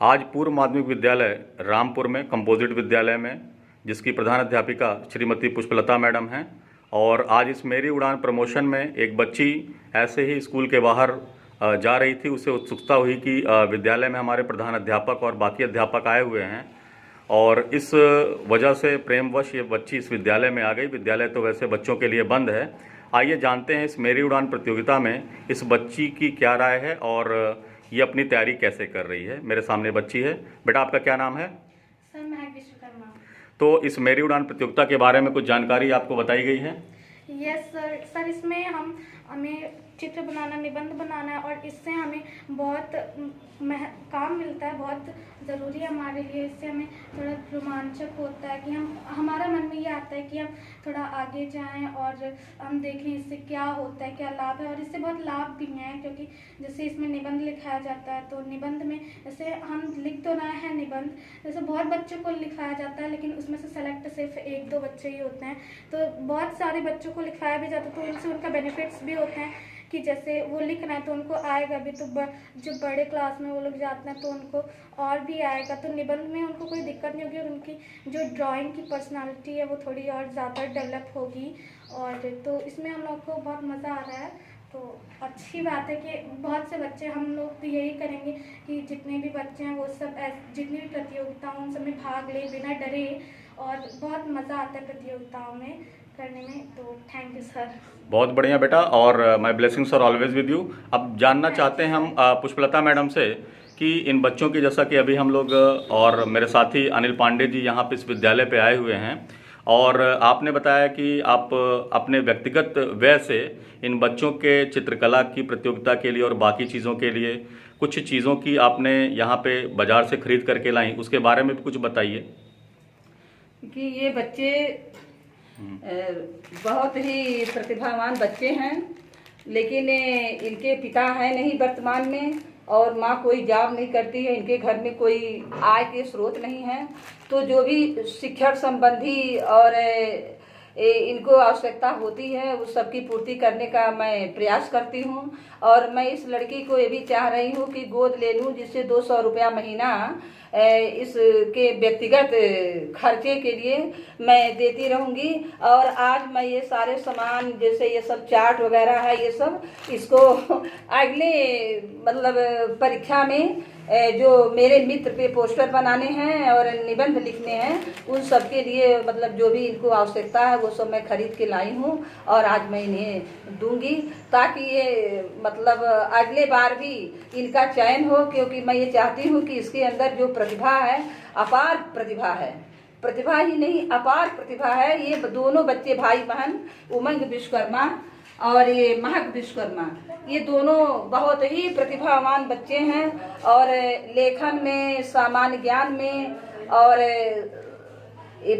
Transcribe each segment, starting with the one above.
आज पूर्व माध्यमिक विद्यालय रामपुर में कंपोजिट विद्यालय में जिसकी प्रधान अध्यापिका श्रीमती पुष्पलता मैडम हैं और आज इस मेरी उड़ान प्रमोशन में एक बच्ची ऐसे ही स्कूल के बाहर जा रही थी। उसे उत्सुकता हुई कि विद्यालय में हमारे प्रधान अध्यापक और बाकी अध्यापक आए हुए हैं और इस वजह से प्रेमवश ये बच्ची इस विद्यालय में आ गई। विद्यालय तो वैसे बच्चों के लिए बंद है। आइए जानते हैं इस मेरी उड़ान प्रतियोगिता में इस बच्ची की क्या राय है और ये अपनी तैयारी कैसे कर रही है। मेरे सामने बच्ची है। बेटा, आपका क्या नाम है? सर, महक विश्वकर्मा। तो इस मेरी उड़ान प्रतियोगिता के बारे में कुछ जानकारी आपको बताई गई है? यस सर, इसमें हमें चित्र बनाना, निबंध बनाना है और इससे हमें बहुत काम मिलता है, बहुत ज़रूरी है हमारे लिए। इससे हमें थोड़ा रोमांचक होता है कि हमारा मन में ये आता है कि हम थोड़ा आगे जाएं और हम देखें इससे क्या होता है, क्या लाभ है। और इससे बहुत लाभ भी हैं क्योंकि जैसे इसमें निबंध लिखाया जाता है तो निबंध में जैसे हम लिख तो रहे हैं निबंध, जैसे बहुत बच्चों को लिखाया जाता है लेकिन उसमें से सेलेक्ट सिर्फ 1-2 बच्चे ही होते हैं। तो बहुत सारे बच्चों को लिखाया भी जाता है तो उनसे उनका बेनिफिट्स भी होते हैं कि जैसे वो लिख रहे हैं तो उनको आएगा भी। तो जो बड़े क्लास में वो लोग जाते हैं तो उनको और भी आएगा। तो निबंध में उनको कोई दिक्कत नहीं होगी और उनकी जो ड्राइंग की पर्सनालिटी है वो थोड़ी और ज़्यादा डेवलप होगी। और तो इसमें हम लोग को बहुत मज़ा आ रहा है। तो अच्छी बात है कि बहुत से बच्चे, हम लोग तो यही करेंगे कि जितने भी बच्चे हैं वो सब जितनी भी प्रतियोगिताओं उन सब में भाग लें बिना डरे। और बहुत मज़ा आता है प्रतियोगिताओं में करने में। तो थैंक यू सर। बहुत बढ़िया बेटा, और my blessings are always with you. अब जानना चाहते हैं हम पुष्पलता मैडम से कि इन बच्चों की, जैसा कि अभी हम लोग और मेरे साथी अनिल पांडे जी यहाँ पे इस विद्यालय पे आए हुए हैं और आपने बताया कि आप अपने व्यक्तिगत व्यय से इन बच्चों के चित्रकला की प्रतियोगिता के लिए और बाकी चीज़ों के लिए कुछ चीज़ों की आपने यहाँ पे बाज़ार से खरीद करके लाई, उसके बारे में भी कुछ बताइए। कि ये बच्चे बहुत ही प्रतिभावान बच्चे हैं, लेकिन इनके पिता हैं नहीं वर्तमान में और माँ कोई जॉब नहीं करती है। इनके घर में कोई आय के स्रोत नहीं है। तो जो भी शिक्षण संबंधी और इनको आवश्यकता होती है उस सब की पूर्ति करने का मैं प्रयास करती हूँ। और मैं इस लड़की को ये भी चाह रही हूँ कि गोद ले लूँ, जिससे 200 रुपया महीना इसके व्यक्तिगत खर्चे के लिए मैं देती रहूँगी। और आज मैं ये सारे सामान, जैसे ये सब चार्ट वगैरह है, ये सब इसको अगले मतलब परीक्षा में जो मेरे मित्र पे पोस्टर बनाने हैं और निबंध लिखने हैं, उन सब के लिए मतलब जो भी इनको आवश्यकता है वो सब मैं खरीद के लाई हूँ और आज मैं इन्हें दूंगी ताकि ये मतलब अगले बार भी इनका चयन हो। क्योंकि मैं ये चाहती हूँ कि इसके अंदर जो प्रतिभा है, अपार प्रतिभा है, प्रतिभा ही नहीं अपार प्रतिभा है। ये दोनों बच्चे भाई बहन, उमंग विश्वकर्मा और ये महक विश्वकर्मा, ये दोनों बहुत ही प्रतिभावान बच्चे हैं और लेखन में, सामान्य ज्ञान में और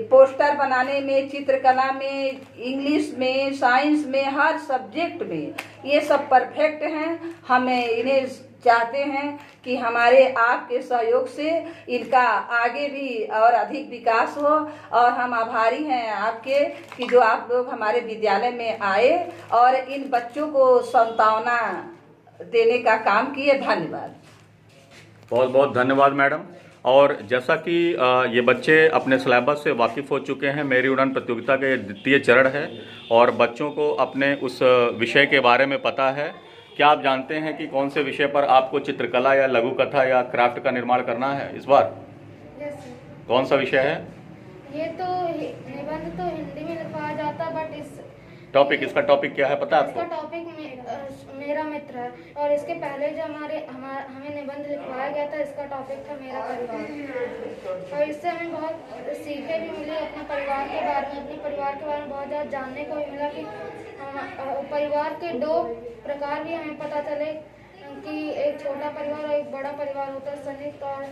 पोस्टर बनाने में, चित्रकला में, इंग्लिश में, साइंस में, हर सब्जेक्ट में ये सब परफेक्ट हैं। हमें इन्हें चाहते हैं कि हमारे आपके सहयोग से इनका आगे भी और अधिक विकास हो। और हम आभारी हैं आपके कि जो आप लोग हमारे विद्यालय में आए और इन बच्चों को सांत्वना देने का काम किए। धन्यवाद। बहुत बहुत धन्यवाद मैडम। और जैसा कि ये बच्चे अपने सिलेबस से वाकिफ़ हो चुके हैं, मेरी उड़ान प्रतियोगिता का ये द्वितीय चरण है और बच्चों को अपने उस विषय के बारे में पता है। क्या आप जानते हैं कि कौन से विषय पर आपको चित्रकला या लघु कथा या क्राफ्ट का निर्माण करना है इस बार? यस। कौन सा विषय है? ये तो निबंध तो हिंदी में लिखवाया जाता, बट इसका टॉपिक क्या है पता है इसका आपको? टॉपिक मेरा मित्र है। और इसके पहले जो हमें निबंध लिखवाया गया था, इसका टॉपिक था मेरा परिवार। और इससे हमें बहुत सीखे भी मिले अपने परिवार के बारे में। अपने परिवार के बारे में बहुत ज़्यादा जानने को भी मिला कि परिवार के 2 प्रकार भी हमें पता चले कि एक छोटा परिवार और एक बड़ा परिवार होता है, संयुक्त और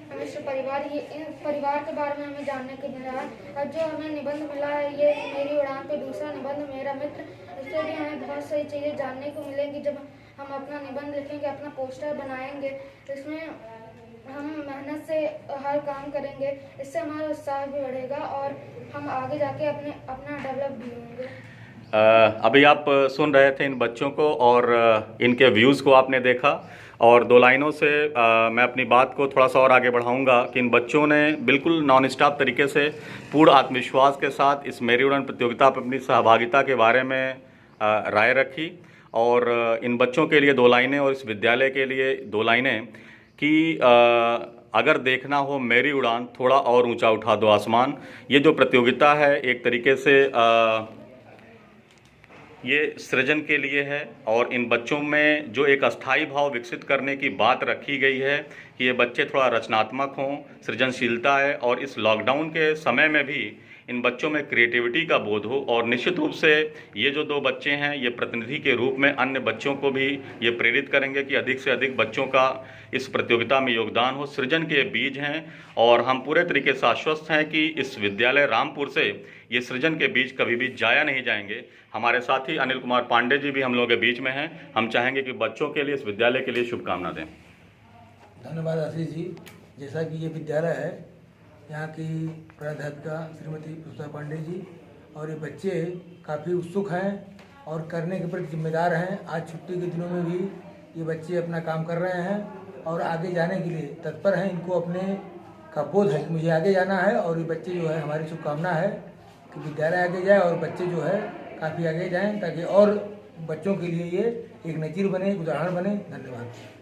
मिश्र परिवार। ये इन परिवार के बारे में हमें जानने को मिला है। और जो हमें निबंध मिला है, ये मेरी उड़ान पे दूसरा निबंध मेरा मित्र, इससे भी हमें बहुत सारी चीज़ें जानने को मिलेंगी। जब हम अपना निबंध लिखेंगे, अपना पोस्टर बनाएंगे, तो इसमें हम मेहनत से हर काम करेंगे। इससे हमारा उत्साह भी बढ़ेगा और हम आगे जाके अपना डेवलप भी होंगे। अभी आप सुन रहे थे इन बच्चों को और इनके व्यूज़ को आपने देखा और दो लाइनों से मैं अपनी बात को थोड़ा सा और आगे बढ़ाऊंगा कि इन बच्चों ने बिल्कुल नॉन स्टॉप तरीके से पूर्ण आत्मविश्वास के साथ इस मेरी उड़ान प्रतियोगिता पर अपनी सहभागिता के बारे में राय रखी। और इन बच्चों के लिए दो लाइनें और इस विद्यालय के लिए दो लाइनें कि अगर देखना हो मेरी उड़ान थोड़ा और ऊंचा उठा दो आसमान। ये जो प्रतियोगिता है एक तरीके से ये सृजन के लिए है और इन बच्चों में जो एक अस्थाई भाव विकसित करने की बात रखी गई है कि ये बच्चे थोड़ा रचनात्मक हों, सृजनशीलता है और इस लॉकडाउन के समय में भी इन बच्चों में क्रिएटिविटी का बोध हो। और निश्चित रूप से ये जो दो बच्चे हैं ये प्रतिनिधि के रूप में अन्य बच्चों को भी ये प्रेरित करेंगे कि अधिक से अधिक बच्चों का इस प्रतियोगिता में योगदान हो। सृजन के बीज हैं और हम पूरे तरीके से आश्वस्त हैं कि इस विद्यालय रामपुर से ये सृजन के बीज कभी भी जाया नहीं जाएंगे। हमारे साथी अनिल कुमार पांडे जी भी हम लोगों के बीच में हैं। हम चाहेंगे कि बच्चों के लिए, इस विद्यालय के लिए शुभकामना दें। धन्यवाद आशीष जी। जैसा कि ये विद्यालय है, यहाँ की प्राध्यापिका श्रीमती पुष्पा पांडे जी और ये बच्चे काफ़ी उत्सुक हैं और करने के प्रति जिम्मेदार हैं। आज छुट्टी के दिनों में भी ये बच्चे अपना काम कर रहे हैं और आगे जाने के लिए तत्पर हैं। इनको अपने का बोध है कि मुझे आगे जाना है और ये बच्चे जो है, हमारी शुभकामना है कि विद्यालय आगे जाए और बच्चे जो है काफ़ी आगे जाएं ताकि और बच्चों के लिए ये एक नज़ीर बने, एक उदाहरण बने। धन्यवाद।